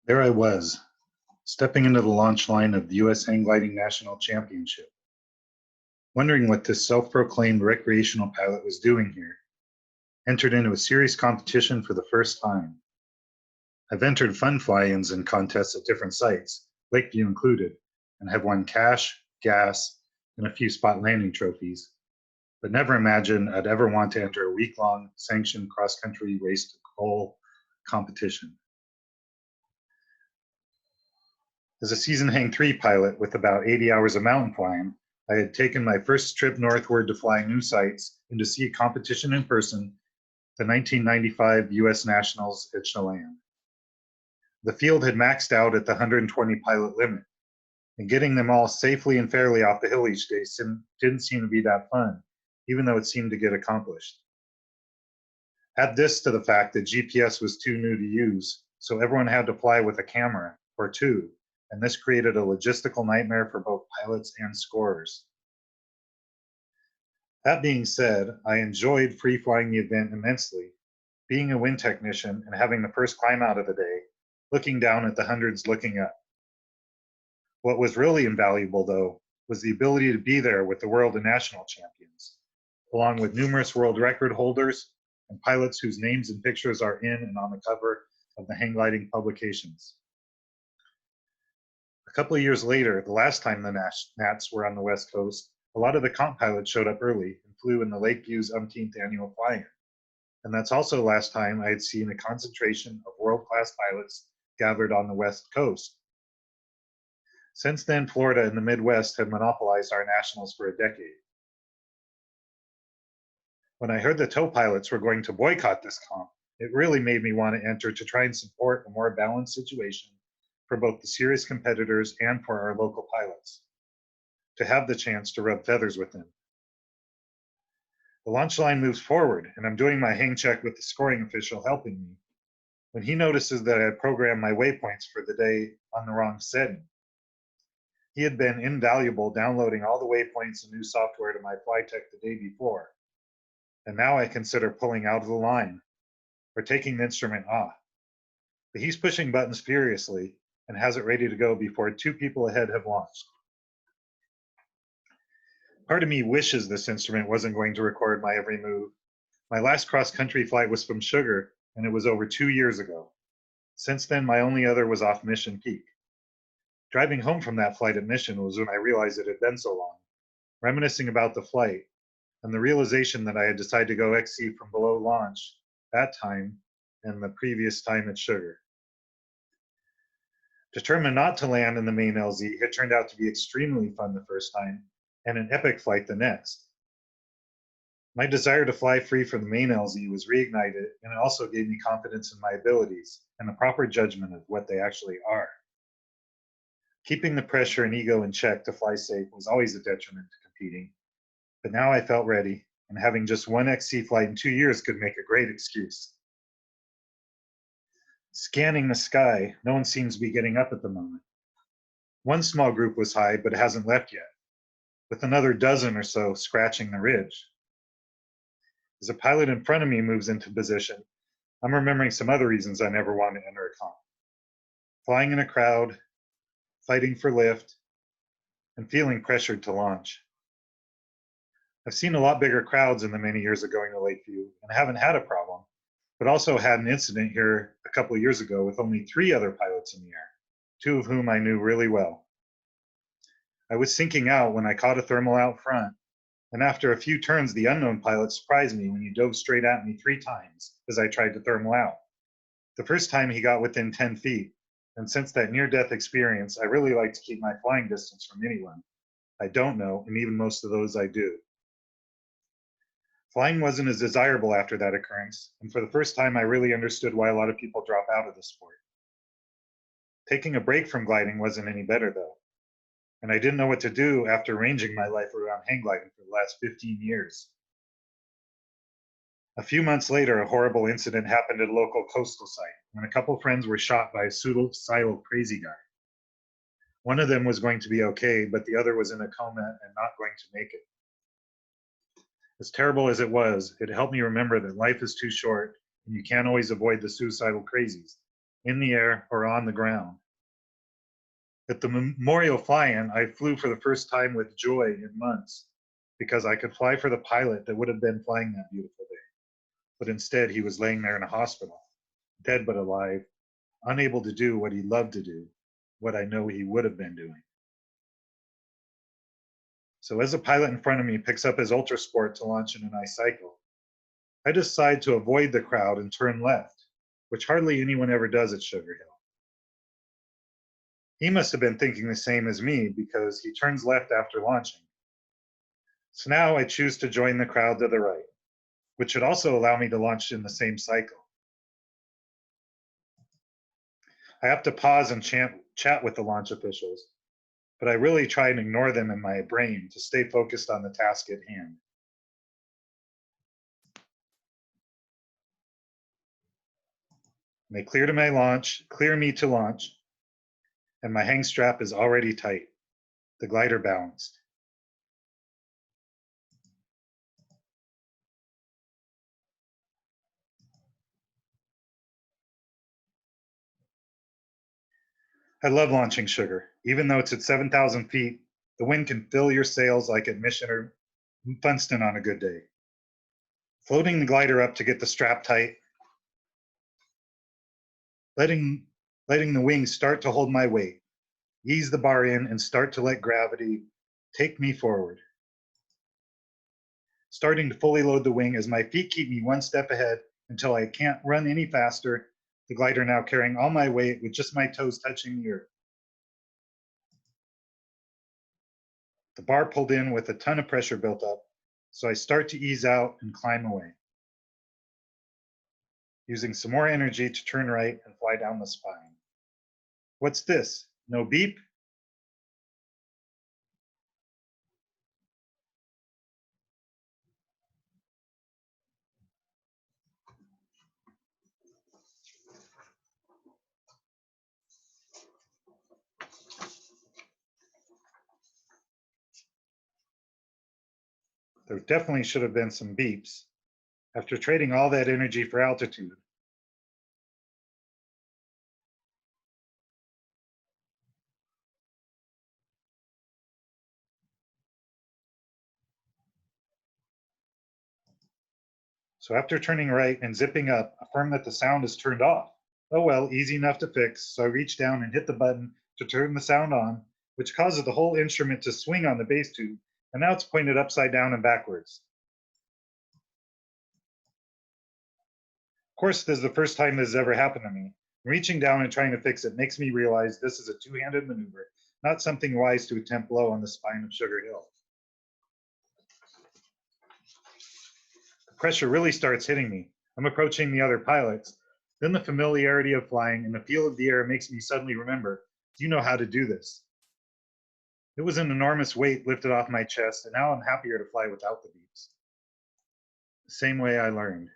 There I was, stepping into the launch line of the U.S. Hang Gliding National Championship, wondering what this self-proclaimed recreational pilot was doing here. Entered into a serious competition for the first time. I've entered fun fly-ins and contests at different sites, Lakeview included, and have won cash, gas, and a few spot landing trophies, but never imagined I'd ever want to enter a week-long sanctioned cross-country race to goal competition. As a seasoned Hang 3 pilot with about 80 hours of mountain flying, I had taken my first trip northward to fly new sites and to see a competition in person, the 1995 U.S. Nationals at Chelan. The field had maxed out at the 120 pilot limit, and getting them all safely and fairly off the hill each day didn't seem to be that fun, even though it seemed to get accomplished. Add this to the fact that GPS was too new to use, so everyone had to fly with a camera, or two, and this created a logistical nightmare for both pilots and scorers. That being said, I enjoyed free-flying the event immensely, being a wind technician and having the first climb out of the day, looking down at the hundreds looking up. What was really invaluable, though, was the ability to be there with the world and national champions, along with numerous world record holders and pilots whose names and pictures are in and on the cover of the hang gliding publications. A couple of years later, the last time the Nats were on the West Coast, a lot of the comp pilots showed up early and flew in the Lakeview's umpteenth annual fly-in. And that's also the last time I had seen a concentration of world-class pilots gathered on the West Coast. Since then, Florida and the Midwest had monopolized our nationals for a decade. When I heard the tow pilots were going to boycott this comp, it really made me want to enter to try and support a more balanced situation for both the serious competitors and for our local pilots, to have the chance to rub feathers with them. The launch line moves forward, and I'm doing my hang check with the scoring official helping me, when he notices that I had programmed my waypoints for the day on the wrong setting. He had been invaluable downloading all the waypoints and new software to my Flytech the day before, and now I consider pulling out of the line, or taking the instrument off. But he's pushing buttons furiously, and has it ready to go before two people ahead have launched. Part of me wishes this instrument wasn't going to record my every move. My last cross-country flight was from Sugar, and it was over 2 years ago. Since then, my only other was off Mission Peak. Driving home from that flight at Mission was when I realized it had been so long, reminiscing about the flight, and the realization that I had decided to go XC from below launch that time and the previous time at Sugar. Determined not to land in the main LZ, it turned out to be extremely fun the first time, and an epic flight the next. My desire to fly free from the main LZ was reignited, and it also gave me confidence in my abilities and the proper judgment of what they actually are. Keeping the pressure and ego in check to fly safe was always a detriment to competing, but now I felt ready, and having just one XC flight in 2 years could make a great excuse. Scanning the sky, no one seems to be getting up at the moment. One small group was high, but hasn't left yet, with another dozen or so scratching the ridge. As a pilot in front of me moves into position, I'm remembering some other reasons I never wanted to enter a comp. Flying in a crowd, fighting for lift, and feeling pressured to launch. I've seen a lot bigger crowds in the many years of going to Lakeview and haven't had a problem, but also had an incident here a couple of years ago with only 3 other pilots in the air, 2 of whom I knew really well. I was sinking out when I caught a thermal out front, and after a few turns, the unknown pilot surprised me when he dove straight at me 3 times as I tried to thermal out. The first time he got within 10 feet, and since that near-death experience, I really like to keep my flying distance from anyone I don't know, and even most of those I do. Flying wasn't as desirable after that occurrence, and for the first time I really understood why a lot of people drop out of the sport. Taking a break from gliding wasn't any better though, and I didn't know what to do after arranging my life around hang gliding for the last 15 years. A few months later, a horrible incident happened at a local coastal site when a couple friends were shot by a suicidal crazy guy. One of them was going to be okay, but the other was in a coma and not going to make it. As terrible as it was, it helped me remember that life is too short and you can't always avoid the suicidal crazies, in the air, or on the ground. At the memorial fly-in, I flew for the first time with joy in months because I could fly for the pilot that would have been flying that beautiful day. But instead, he was laying there in a hospital, dead but alive, unable to do what he loved to do, what I know he would have been doing. So as a pilot in front of me picks up his Ultra Sport to launch in an ice cycle, I decide to avoid the crowd and turn left, which hardly anyone ever does at Sugar Hill. He must have been thinking the same as me because he turns left after launching. So now I choose to join the crowd to the right, which should also allow me to launch in the same cycle. I have to pause and chat with the launch officials, but I really try and ignore them in my brain to stay focused on the task at hand. They clear me to launch, and my hang strap is already tight, the glider balanced. I love launching Sugar. Even though it's at 7,000 feet, the wind can fill your sails like at Mission or Funston on a good day. Floating the glider up to get the strap tight, letting the wings start to hold my weight, ease the bar in and start to let gravity take me forward. Starting to fully load the wing as my feet keep me one step ahead until I can't run any faster, the glider now carrying all my weight with just my toes touching the earth. The bar pulled in with a ton of pressure built up, so I start to ease out and climb away, using some more energy to turn right and fly down the spine. What's this? No beep? There definitely should have been some beeps. After trading all that energy for altitude, so after turning right and zipping up, affirm that the sound is turned off. Oh well, easy enough to fix, so I reach down and hit the button to turn the sound on, which causes the whole instrument to swing on the bass tube, and now it's pointed upside down and backwards. Of course, this is the first time this has ever happened to me. Reaching down and trying to fix it makes me realize this is a two-handed maneuver, not something wise to attempt low on the spine of Sugar Hill. The pressure really starts hitting me. I'm approaching the other pilots. Then the familiarity of flying and the feel of the air makes me suddenly remember, you know how to do this. It was an enormous weight lifted off my chest, and now I'm happier to fly without the beeps. The same way I learned.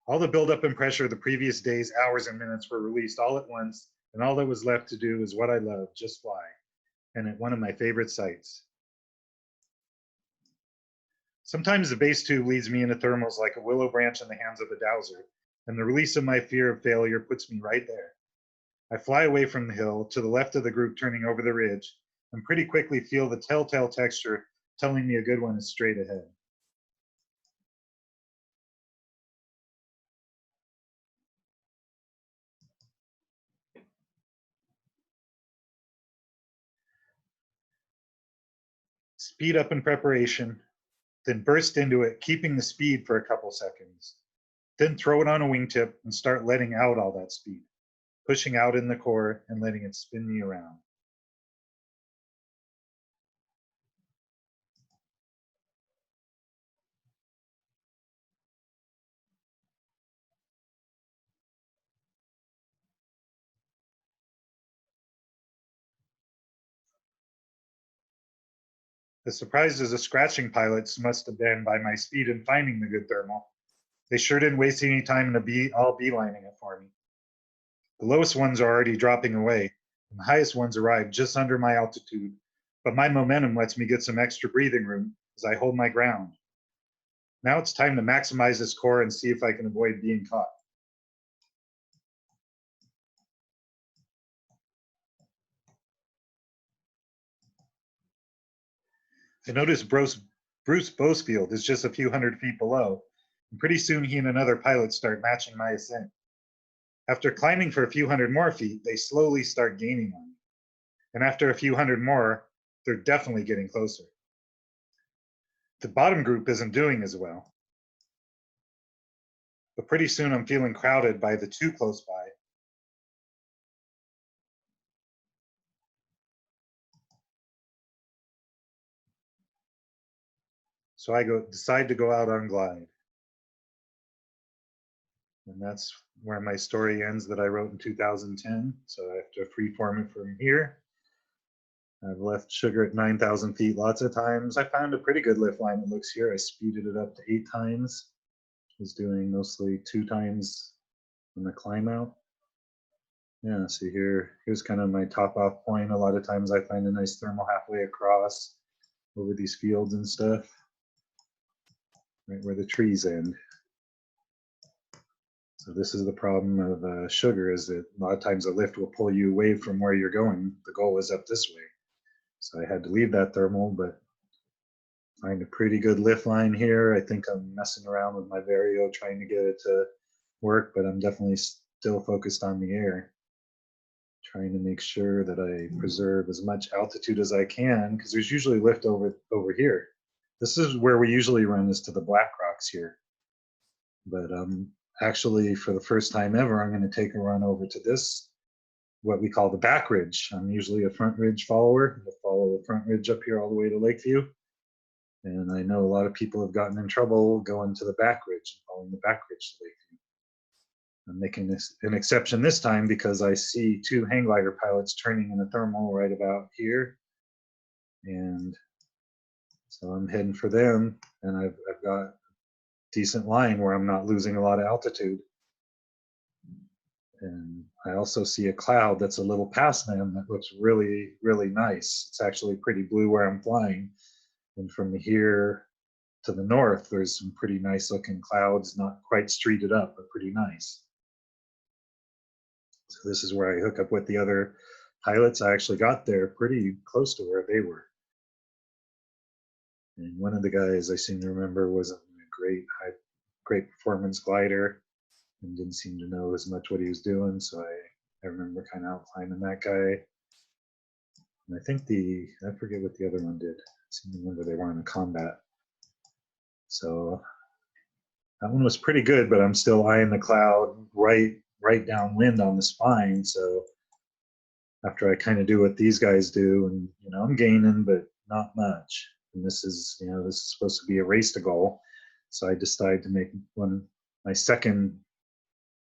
All the buildup and pressure of the previous days, hours, and minutes were released all at once, and all that was left to do is what I love, just fly, and at one of my favorite sites. Sometimes the base tube leads me into thermals like a willow branch in the hands of a dowser, and the release of my fear of failure puts me right there. I fly away from the hill to the left of the group turning over the ridge, and pretty quickly feel the telltale texture telling me a good one is straight ahead. Speed up in preparation, then burst into it, keeping the speed for a couple seconds. Then throw it on a wingtip and start letting out all that speed, pushing out in the core and letting it spin me around. As surprised as the scratching pilots must have been by my speed in finding the good thermal, they sure didn't waste any time in all beelining it for me. The lowest ones are already dropping away, and the highest ones arrive just under my altitude, but my momentum lets me get some extra breathing room as I hold my ground. Now it's time to maximize this core and see if I can avoid being caught. I noticed Bruce Bosefield is just a few hundred feet below, and pretty soon he and another pilot start matching my ascent. After climbing for a few hundred more feet, they slowly start gaining on me. And after a few hundred more, they're definitely getting closer. The bottom group isn't doing as well. But pretty soon I'm feeling crowded by the two close by. So I decide to go out on glide. And that's where my story ends that I wrote in 2010. So I have to freeform it from here. I've left sugar at 9,000 feet lots of times. I found a pretty good lift line, it looks here. I speeded it up to 8 times. I was doing mostly 2 times on the climb out. Yeah, so here's kind of my top off point. A lot of times I find a nice thermal halfway across over these fields and stuff, right where the trees end. So this is the problem of sugar, is that a lot of times a lift will pull you away from where you're going. The goal is up this way. So I had to leave that thermal, but find a pretty good lift line here. I think I'm messing around with my Vario trying to get it to work, but I'm definitely still focused on the air, trying to make sure that I preserve as much altitude as I can, because there's usually lift over here. This is where we usually run, is to the Black Rocks here. But actually, for the first time ever, I'm going to take a run over to this, what we call the back ridge. I'm usually a front ridge follower. I'll follow the front ridge up here all the way to Lakeview. And I know a lot of people have gotten in trouble going to the back ridge and following the back ridge to Lakeview. I'm making this an exception this time because I see 2 hang glider pilots turning in a thermal right about here. And so I'm heading for them, and I've got a decent line where I'm not losing a lot of altitude. And I also see a cloud that's a little past them that looks really, really nice. It's actually pretty blue where I'm flying. And from here to the north, there's some pretty nice looking clouds, not quite streeted up, but pretty nice. So this is where I hook up with the other pilots. I actually got there pretty close to where they were. And one of the guys I seem to remember wasn't a great performance glider and didn't seem to know as much what he was doing. So I remember kind of outclimbing that guy. And I think I forget what the other one did. I seem to remember they weren't in combat. So that one was pretty good, but I'm still eyeing the cloud right downwind on the spine. So after I kind of do what these guys do, and I'm gaining, but not much. And this is supposed to be a race to goal. So I decided to make my second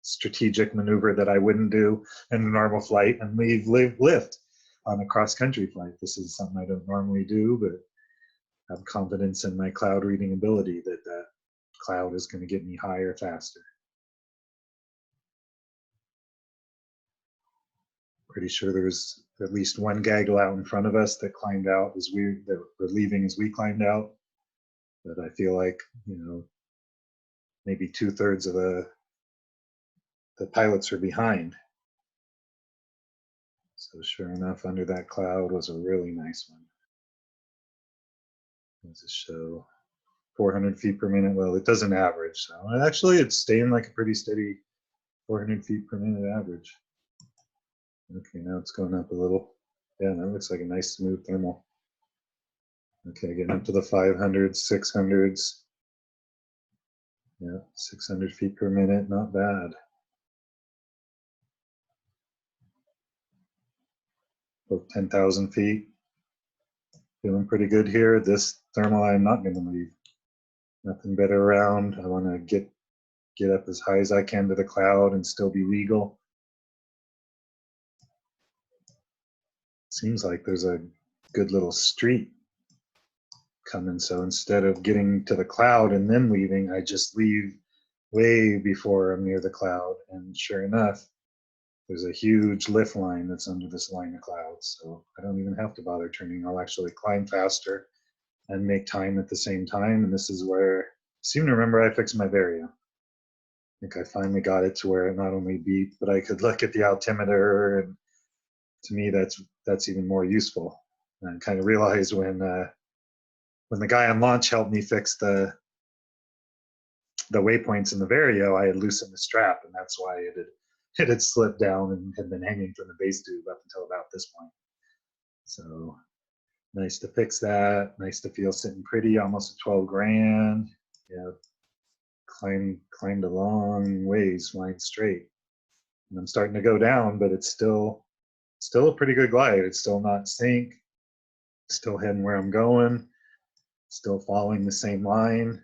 strategic maneuver that I wouldn't do in a normal flight, and leave lift on a cross-country flight. This is something I don't normally do, but I have confidence in my cloud reading ability that cloud is going to get me higher faster. Pretty sure there was at least one gaggle out in front of us that climbed out that were leaving as we climbed out. But I feel like, maybe 2/3 of the pilots are behind. So sure enough, under that cloud was a really nice one. Does it show 400 feet per minute? Well, it doesn't average. So actually, it's staying like a pretty steady 400 feet per minute average. Okay, now it's going up a little. Yeah, that looks like a nice smooth thermal. Okay, getting up to the 500s, 600s. Yeah, 600 feet per minute, not bad. About 10,000 feet. Feeling pretty good here. This thermal I'm not going to leave. Nothing better around. I want to get up as high as I can to the cloud and still be legal. Seems like there's a good little street coming. So instead of getting to the cloud and then leaving, I just leave way before I'm near the cloud. And sure enough, there's a huge lift line that's under this line of clouds. So I don't even have to bother turning. I'll actually climb faster and make time at the same time. And this is where I seem to remember I fixed my Vario. I think I finally got it to where it not only beeped, but I could look at the altimeter. And to me, that's even more useful. And I kind of realized when when the guy on launch helped me fix the waypoints in the Vario, I had loosened the strap, and that's why it had slipped down and had been hanging from the base tube up until about this point. So nice to fix that. Nice to feel sitting pretty, almost at 12 grand. Yeah, climbed a long ways flying straight. And I'm starting to go down, but it's still a pretty good glide. It's still not sink, still heading where I'm going, still following the same line.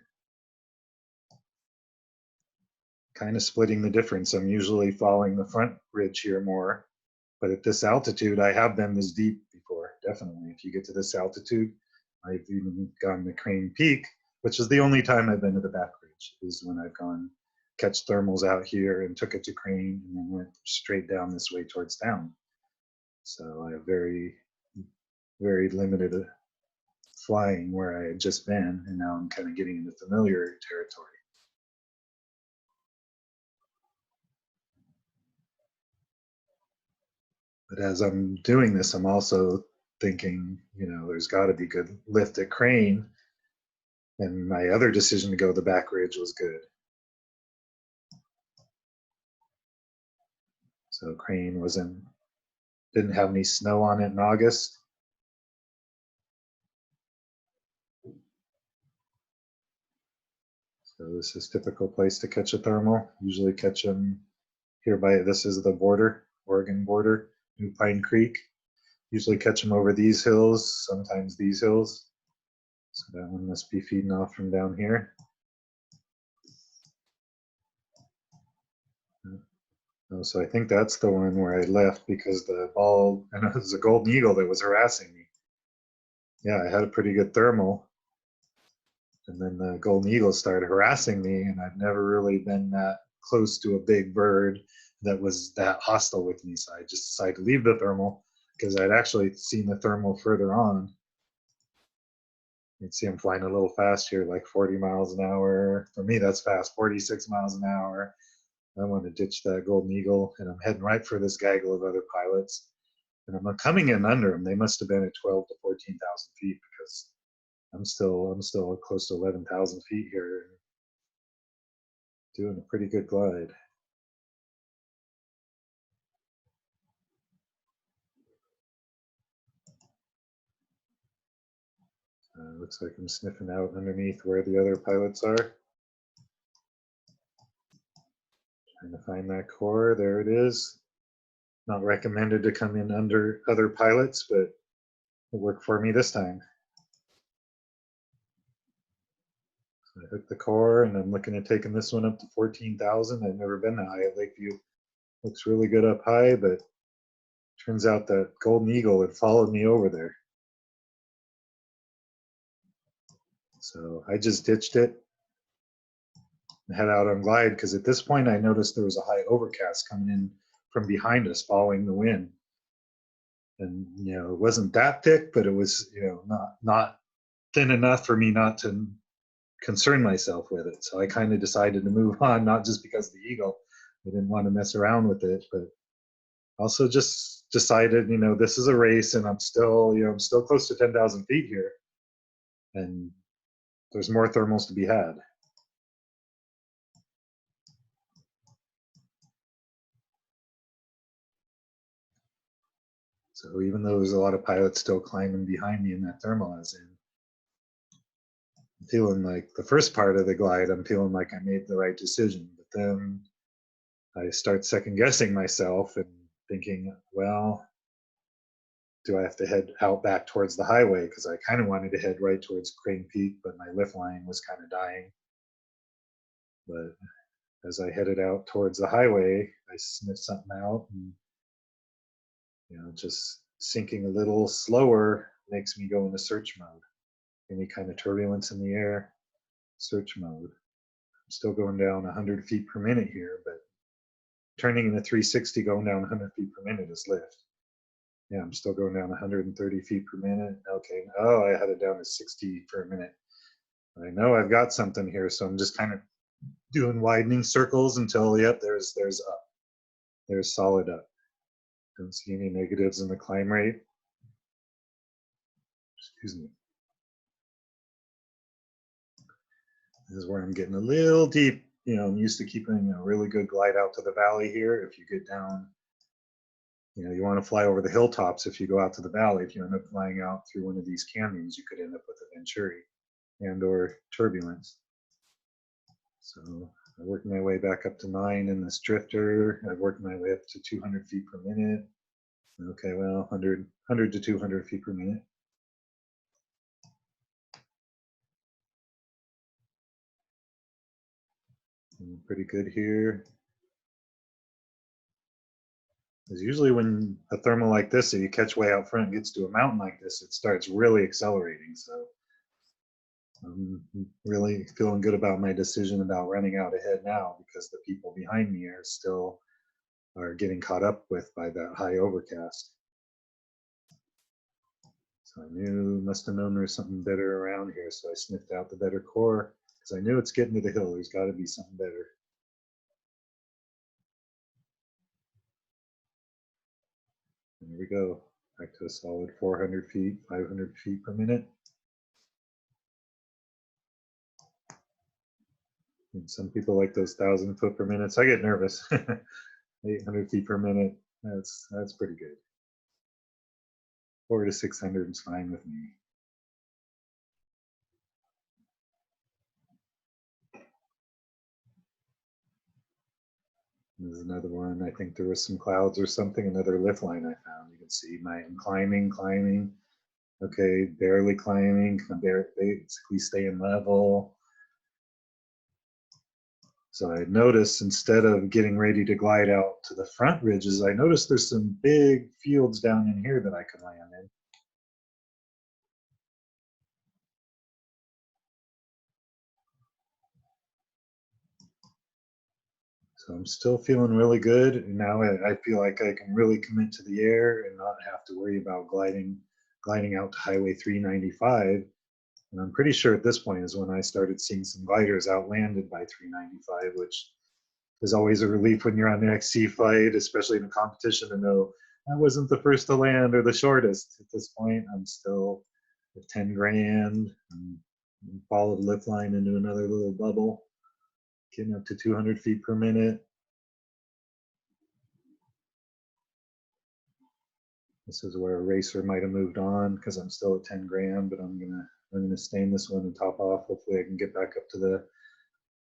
Kind of splitting the difference. I'm usually following the front ridge here more, but at this altitude, I have been this deep before, definitely. If you get to this altitude, I've even gone to Crane Peak, which is the only time I've been to the back ridge, is when I've gone catch thermals out here and took it to Crane and then went straight down this way towards town. So I have very, very limited flying where I had just been, and now I'm kind of getting into familiar territory. But as I'm doing this, I'm also thinking, there's got to be good lift at Crane. And my other decision to go the back ridge was good. So Crane didn't have any snow on it in August. So this is a typical place to catch a thermal. Usually catch them here this is the border, Oregon border, New Pine Creek. Usually catch them over these hills, sometimes these hills. So that one must be feeding off from down here. Oh, so I think that's the one where I left because the ball, and it was a golden eagle that was harassing me. Yeah, I had a pretty good thermal. And then the golden eagle started harassing me, and I've never really been that close to a big bird that was that hostile with me. So I just decided to leave the thermal because I'd actually seen the thermal further on. You can see I'm flying a little fast here, like 40 miles an hour. For me, that's fast, 46 miles an hour. I want to ditch that golden eagle, and I'm heading right for this gaggle of other pilots. And I'm coming in under them. They must have been at 12 to 14,000 feet because I'm still close to 11,000 feet here, doing a pretty good glide. Looks like I'm sniffing out underneath where the other pilots are. Trying to find that core. There it is. Not recommended to come in under other pilots, but it worked for me this time. So I hooked the core, and I'm looking at taking this one up to 14,000. I've never been that high at Lakeview. Looks really good up high, but turns out that golden eagle had followed me over there. So I just ditched it and head out on glide because at this point I noticed there was a high overcast coming in from behind us following the wind. And it wasn't that thick, but it was not thin enough for me not to concern myself with it. So I kind of decided to move on, not just because of the eagle. I didn't want to mess around with it, but also just decided, this is a race, and I'm still close to 10,000 feet here, and there's more thermals to be had. So even though there's a lot of pilots still climbing behind me in that thermal I was in, I'm feeling like the first part of the glide, I'm feeling like I made the right decision. But then I start second guessing myself and thinking, well, do I have to head out back towards the highway? Because I kind of wanted to head right towards Crane Peak, but my lift line was kind of dying. But as I headed out towards the highway, I sniffed something out, and just sinking a little slower makes me go into search mode. Any kind of turbulence in the air, search mode. I'm still going down 100 feet per minute here, but turning in a 360 going down 100 feet per minute is lift. Yeah, I'm still going down 130 feet per minute. Okay, I had it down to 60 for a minute. I know I've got something here, so I'm just kind of doing widening circles until, yep, there's up. There's solid up. Don't see any negatives in the climb rate. Excuse me. is where I'm getting a little deep. You know, I'm used to keeping a really good glide out to the valley here. If you get down, you know, you want to fly over the hilltops. If you go out to the valley, if you end up flying out through one of these canyons, you could end up with a venturi and or turbulence. So I worked my way back up to 9 in this drifter. I've worked my way up to 200 feet per minute. Okay, well, 100 to 200 feet per minute. Pretty good here. Because usually when a thermal like this, if you catch way out front, gets to a mountain like this, it starts really accelerating. So I'm really feeling good about my decision about running out ahead now, because the people behind me are getting caught up with by that high overcast. So I must have known there was something better around here. So I sniffed out the better core, because I knew it's getting to the hill. There's got to be something better. And here we go, back to a solid 400 feet, 500 feet per minute. And some people like those 1,000 foot per minute. I get nervous. 800 feet per minute. That's pretty good. 400 to 600 is fine with me. There's another one. I think there was some clouds or something. Another lift line I found. You can see I'm climbing. Okay, barely climbing. I'm basically staying level. So I noticed, instead of getting ready to glide out to the front ridges, I noticed there's some big fields down in here that I could land in. So I'm still feeling really good. And now I feel like I can really commit to the air and not have to worry about gliding out to Highway 395. And I'm pretty sure at this point is when I started seeing some gliders outlanded by 395, which is always a relief when you're on the XC flight, especially in a competition, to know I wasn't the first to land or the shortest. At this point, I'm still at 10 grand. And followed the lift line into another little bubble, getting up to 200 feet per minute. This is where a racer might have moved on, because I'm still at 10 grand, but I'm gonna stay in this one and top off. Hopefully I can get back up to the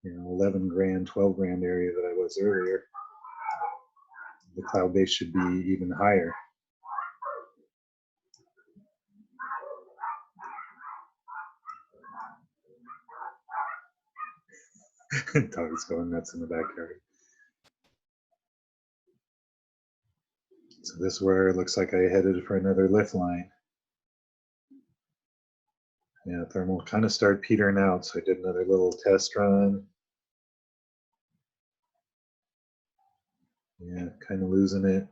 11 grand, 12 grand area that I was earlier. The cloud base should be even higher. Dog's going nuts in the backyard. So this is where it looks like I headed for another lift line. Yeah, thermal kind of started petering out, so I did another little test run. Yeah, kind of losing it.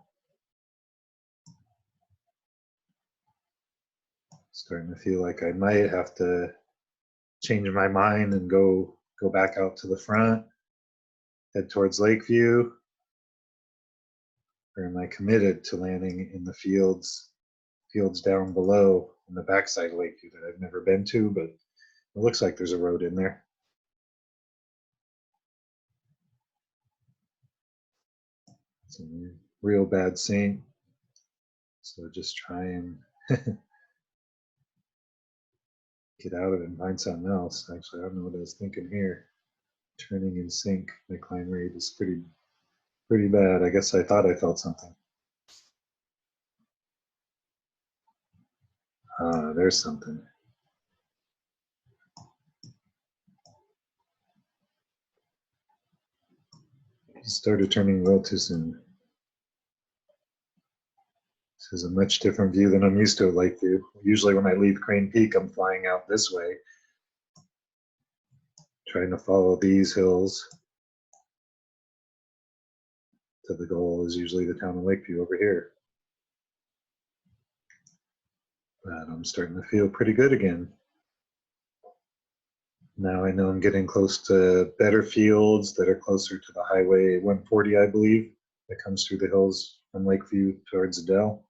Starting to feel like I might have to change my mind and go back out to the front, head towards Lakeview. Or am I committed to landing in the fields down below in the backside of Lakeview that I've never been to, but it looks like there's a road in there. It's a real bad sink. So just try and get out of it and find something else. Actually, I don't know what I was thinking here. Turning in sync, my climb rate is pretty bad. I guess I thought I felt something. There's something. Started turning a little too soon. This is a much different view than I'm used to at Lakeview. Usually when I leave Crane Peak, I'm flying out this way, trying to follow these hills to the goal is usually the town of Lakeview over here. But I'm starting to feel pretty good again. Now I know I'm getting close to better fields that are closer to the Highway 140, I believe, that comes through the hills from Lakeview towards Adele.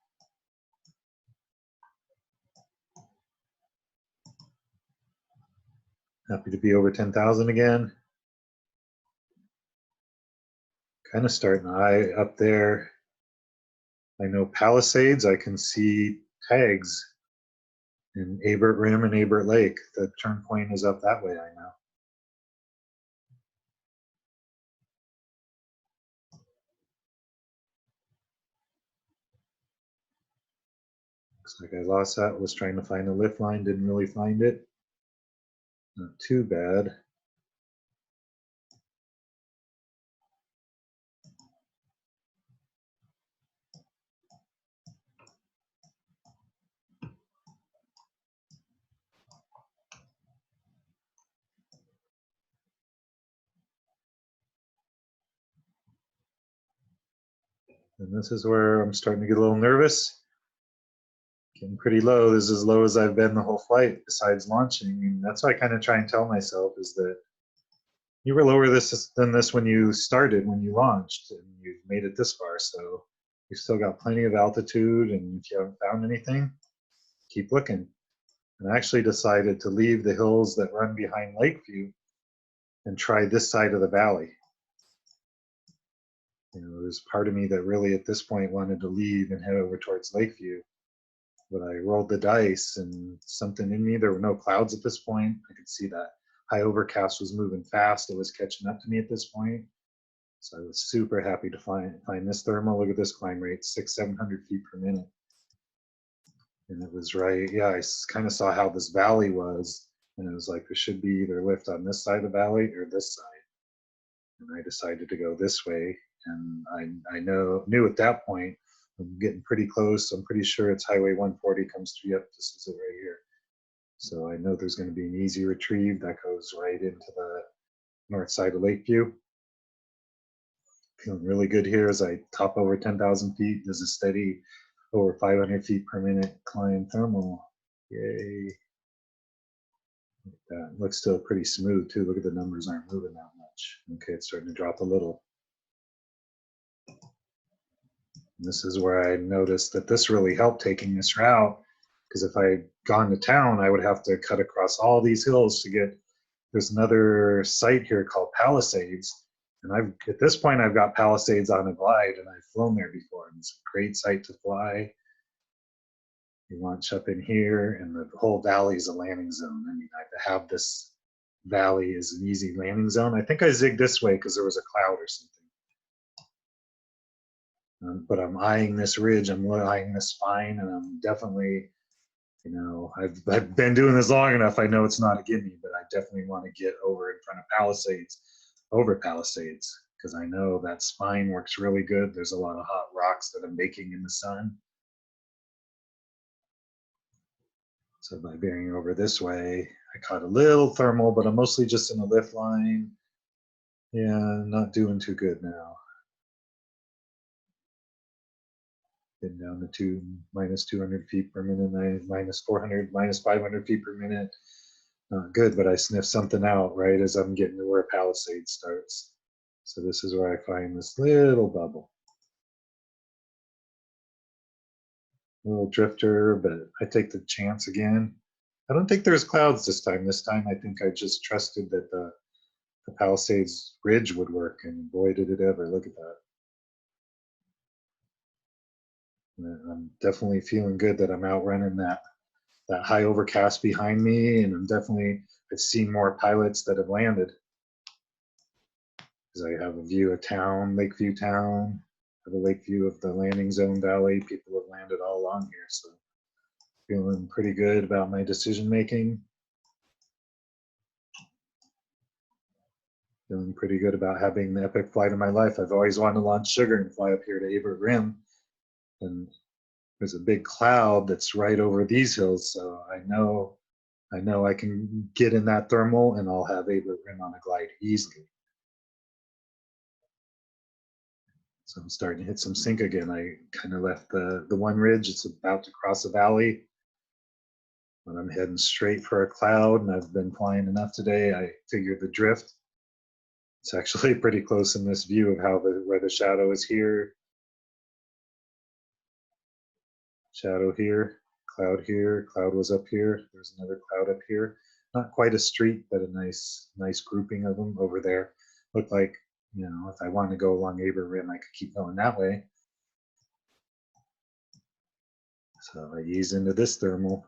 Happy to be over 10,000 again. Kind of starting high up there. I know Palisades, I can see tags in Abert Rim and Abert Lake. The turn point is up that way, I know. Looks like I lost that. Was trying to find a lift line, didn't really find it. Not too bad. And this is where I'm starting to get a little nervous. Getting pretty low. This is as low as I've been the whole flight besides launching. And that's what I kind of try and tell myself is that you were lower than this when you started, when you launched, and you've made it this far. So you've still got plenty of altitude. And if you haven't found anything, keep looking. And I actually decided to leave the hills that run behind Lakeview and try this side of the valley. There's part of me that really at this point wanted to leave and head over towards Lakeview. But I rolled the dice and something in me, there were no clouds at this point. I could see that high overcast was moving fast. It was catching up to me at this point. So I was super happy to find this thermal. Look at this climb rate, 700 feet per minute. And it was right, yeah, I kind of saw how this valley was. And it was like, there should be either lift on this side of the valley or this side. And I decided to go this way. And I knew at that point, I'm getting pretty close. I'm pretty sure it's Highway 140 comes through. Yep, this is it right here. So I know there's going to be an easy retrieve that goes right into the north side of Lakeview. Feeling really good here as I top over 10,000 feet. There's a steady over 500 feet per minute climb thermal. Yay. That looks still pretty smooth too. Look at the numbers aren't moving that much. Okay, it's starting to drop a little. And this is where I noticed that this really helped taking this route, because if I had gone to town, I would have to cut across all these hills to get, there's another site here called Palisades. And at this point, I've got Palisades on a glide and I've flown there before. And it's a great site to fly. You launch up in here and the whole valley is a landing zone. I mean, I have this valley is an easy landing zone. I think I zigged this way because there was a cloud or something. But I'm eyeing this ridge, I'm eyeing this spine, and I'm definitely, I've been doing this long enough. I know it's not a gimme, but I definitely want to get over in front of over Palisades, because I know that spine works really good. There's a lot of hot rocks that I'm baking in the sun. So by bearing over this way, I caught a little thermal, but I'm mostly just in a lift line. Yeah, not doing too good now. Been down to minus 200 feet per minute, minus 400, minus 500 feet per minute. Not good, but I sniffed something out right as I'm getting to where Palisades starts. So this is where I find this little bubble. Little drifter, but I take the chance again. I don't think there's clouds this time. This time I think I just trusted that the Palisades Ridge would work, and boy did it ever. Look at that. I'm definitely feeling good that I'm outrunning that high overcast behind me, and I've seen more pilots that have landed because I have a view of town, Lakeview town, I have a lake view of the landing zone valley. People have landed all along here, so feeling pretty good about my decision making. Feeling pretty good about having the epic flight of my life. I've always wanted to launch sugar and fly up here to Abert Rim, and there's a big cloud that's right over these hills, so I know I can get in that thermal and I'll have Abert Rim on a glide easily. So I'm starting to hit some sink again. I kind of left the one ridge. It's about to cross a valley, but I'm heading straight for a cloud, and I've been flying enough today. I figured the drift. It's actually pretty close in this view of where the shadow is here. Shadow here, cloud was up here. There's another cloud up here. not quite a street, but a nice grouping of them over there. Looked like, you know, if I want to go along Aber Rim, I could keep going that way. So I ease into this thermal.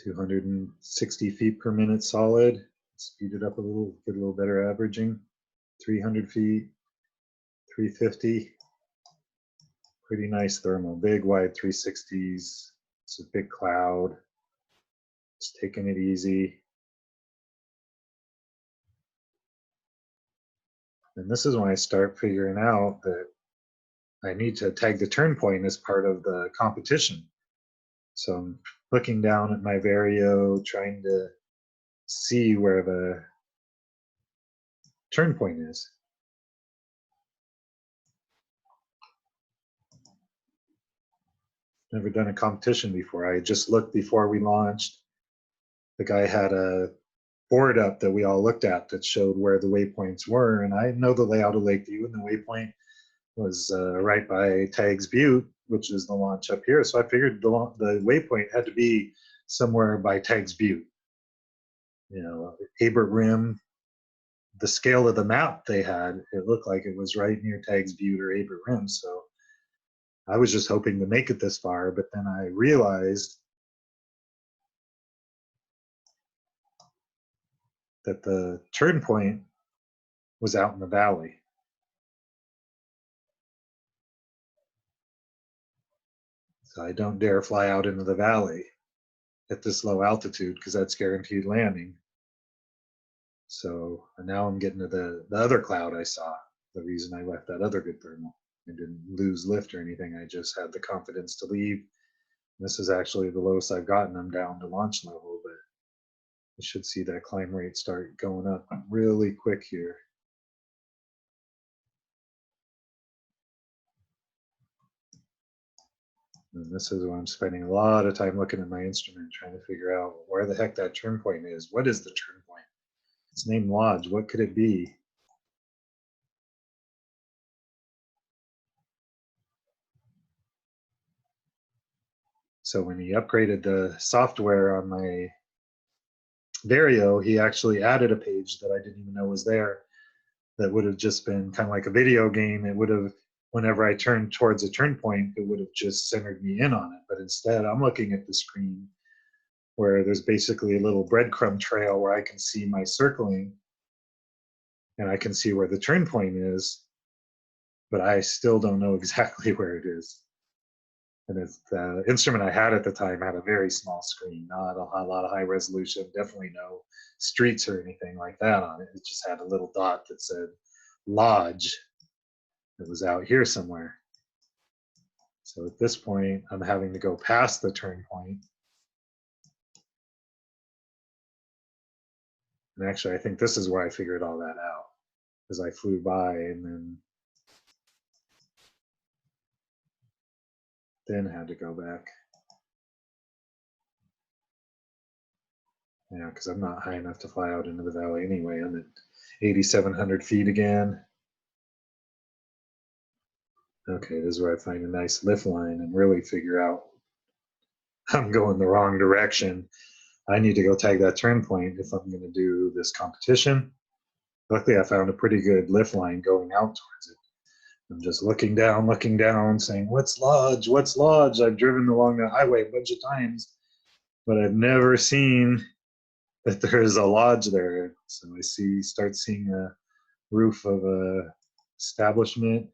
260 feet per minute solid. Speed it up a little, get a little better averaging. 300 feet, 350. Pretty nice thermal, big wide 360s. It's a big cloud. It's taking it easy. And this is when I start figuring out that I need to tag the turn point as part of the competition. So I'm looking down at my Vario, trying to see where the turn point is. Never done a competition before. I just looked before we launched. The guy had a board up that we all looked at that showed where the waypoints were, and I know the layout of Lakeview, and the waypoint was right by Tags Butte, which is the launch up here. So I figured the waypoint had to be somewhere by Tags Butte. You know, Aber Rim, the scale of the map they had, it looked like it was right near Tags Butte or Aber Rim. So I was just hoping to make it this far, but then I realized that the turn point was out in the valley. So I don't dare fly out into the valley at this low altitude because that's guaranteed landing. So now I'm getting to the other cloud I saw. The reason I left that other good thermal. I didn't lose lift or anything. I just had the confidence to leave. This is actually the lowest I've gotten. I'm down to launch level, but you should see that climb rate start going up really quick here. And this is where I'm spending a lot of time looking at my instrument, trying to figure out where the heck that turn point is. What is the turn point? It's named Lodge. What could it be? So when he upgraded the software on my Vario, he actually added a page that I didn't even know was there that would have just been kind of like a video game. It would have, whenever I turned towards a turn point, it would have just centered me in on it. But instead, I'm looking at the screen where there's basically a little breadcrumb trail where I can see my circling and I can see where the turn point is, but I still don't know exactly where it is. And it's the instrument I had at the time had a very small screen, not a lot of high resolution, definitely no streets or anything like that on it. It just had a little dot that said Lodge. It was out here somewhere. So at this point, I'm having to go past the turn point. And actually, I think this is where I figured all that out, because I flew by and then had to go back. Yeah, because I'm not high enough to fly out into the valley anyway. I'm at 8,700 feet again. Okay, this is where I find a nice lift line and really figure out I'm going the wrong direction. I need to go tag that turn point if I'm going to do this competition. Luckily, I found a pretty good lift line going out towards it. I'm just looking down, saying, "What's Lodge? What's Lodge?" I've driven along the highway a bunch of times, but I've never seen that there is a lodge there. So I start seeing a roof of a establishment.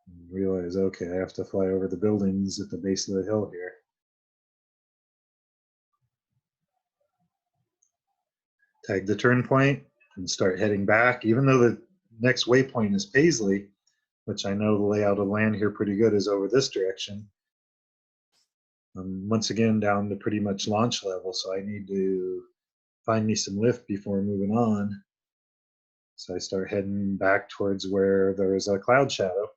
And realize, okay, I have to fly over the buildings at the base of the hill here. Tag the turn point and start heading back. Even though the next waypoint is Paisley, which I know the layout of land here pretty good is over this direction. I'm once again down to pretty much launch level, so I need to find me some lift before moving on. So I start heading back towards where there's a cloud shadow.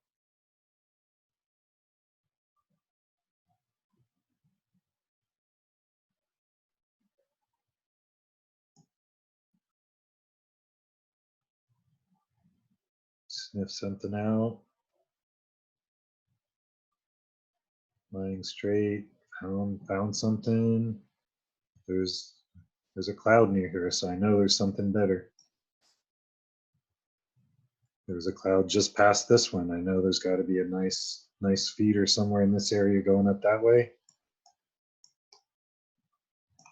Sniff something out. Lying straight, Found something. There's a cloud near here, so I know there's something better. There's a cloud just past this one. I know there's got to be a nice feeder somewhere in this area going up that way.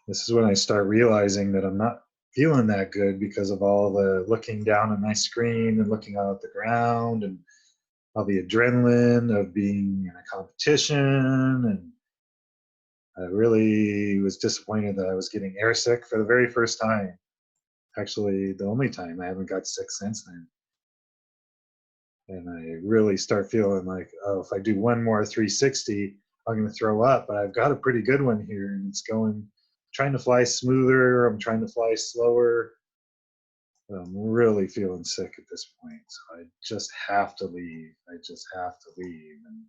This is when I start realizing that I'm not feeling that good because of all the looking down at my screen and looking out at the ground and all the adrenaline of being in a competition. And I really was disappointed that I was getting airsick for the very first time. Actually, the only time. I haven't got sick since then. And I really start feeling like, oh, if I do one more 360, I'm going to throw up. But I've got a pretty good one here, and it's going, trying to fly smoother. I'm trying to fly slower. But I'm really feeling sick at this point. So I just have to leave. I just have to leave. And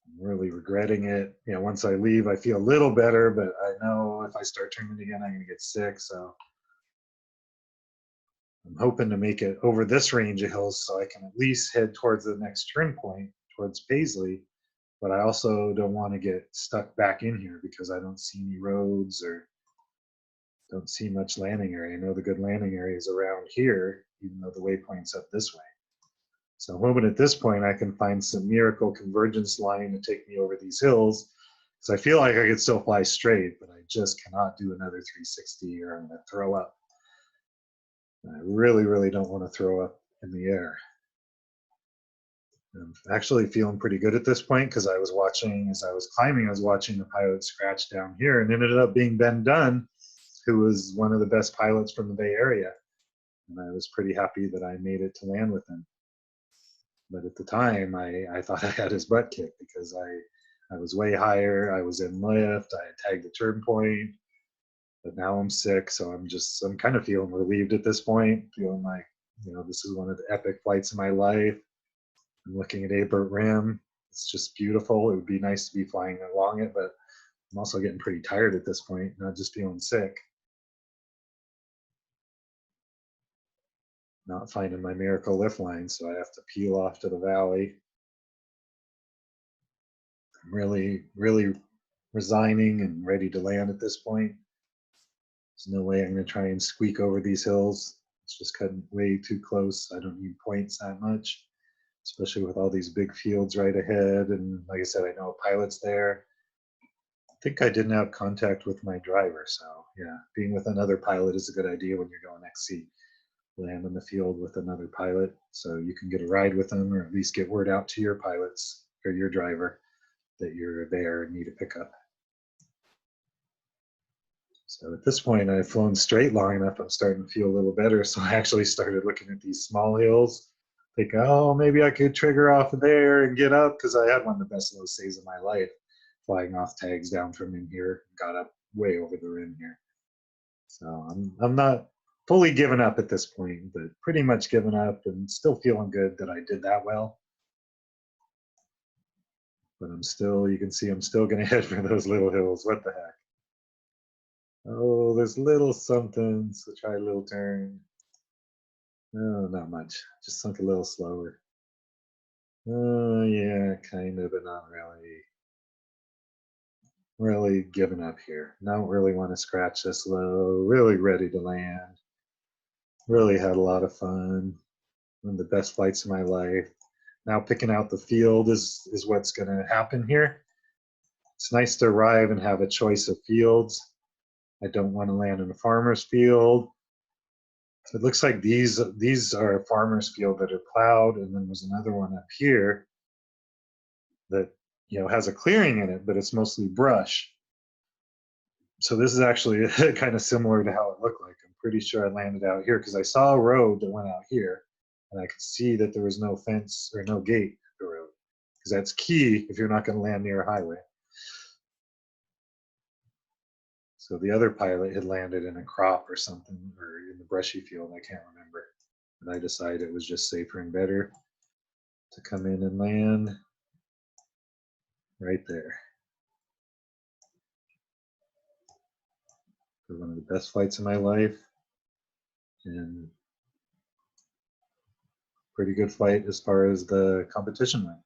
I'm really regretting it. You know, once I leave, I feel a little better, but I know if I start turning again, I'm going to get sick. So I'm hoping to make it over this range of hills so I can at least head towards the next turn point, towards Paisley. But I also don't want to get stuck back in here because I don't see any roads or don't see much landing area. I know the good landing area is around here, even though the waypoint's up this way. So I'm hoping at this point I can find some miracle convergence line to take me over these hills. Because I feel like I could still fly straight, but I just cannot do another 360 or I'm going to throw up. And I really, really don't want to throw up in the air. I'm actually feeling pretty good at this point because I was watching, as I was climbing, I was watching the pilot scratch down here and it ended up being Ben Dunn, who was one of the best pilots from the Bay Area. And I was pretty happy that I made it to land with him. But at the time, I thought I had his butt kicked because I was way higher. I was in lift. I had tagged the turn point. But now I'm sick, so I'm kind of feeling relieved at this point, feeling like, you know, this is one of the epic flights of my life. I'm looking at Abert Rim. It's just beautiful. It would be nice to be flying along it, but I'm also getting pretty tired at this point, not just feeling sick. Not finding my miracle lift line, so I have to peel off to the valley. I'm really, really resigning and ready to land at this point. There's no way I'm going to try and squeak over these hills. It's just cutting way too close. I don't need points that much, especially with all these big fields right ahead. And like I said, I know a pilot's there. I think I didn't have contact with my driver. So yeah, being with another pilot is a good idea when you're going XC. Land in the field with another pilot so you can get a ride with them or at least get word out to your pilots or your driver that you're there and need a pickup. So at this point, I've flown straight long enough, I'm starting to feel a little better. So I actually started looking at these small hills, thinking, oh, maybe I could trigger off of there and get up because I had one of the best low stays of my life, flying off tags down from in here, got up way over the rim here. So I'm not fully given up at this point, but pretty much given up and still feeling good that I did that well. But I'm still, you can see I'm still going to head for those little hills. What the heck? Oh, there's little something. So try a little turn. No, not much. Just sunk a little slower. Oh, yeah, kind of, but not really. Really giving up here. Don't really want to scratch this low. Really ready to land. Really had a lot of fun. One of the best flights of my life. Now picking out the field is what's going to happen here. It's nice to arrive and have a choice of fields. I don't want to land in a farmer's field. It looks like these are a farmer's field that are plowed, and then there's another one up here that, you know, has a clearing in it, but it's mostly brush. So this is actually kind of similar to how it looked like. I'm pretty sure I landed out here because I saw a road that went out here, and I could see that there was no fence or no gate to the road, because that's key if you're not going to land near a highway. So the other pilot had landed in a crop or something, or in the brushy field, I can't remember. But I decided it was just safer and better to come in and land right there. For one of the best flights of my life, and pretty good flight as far as the competition went.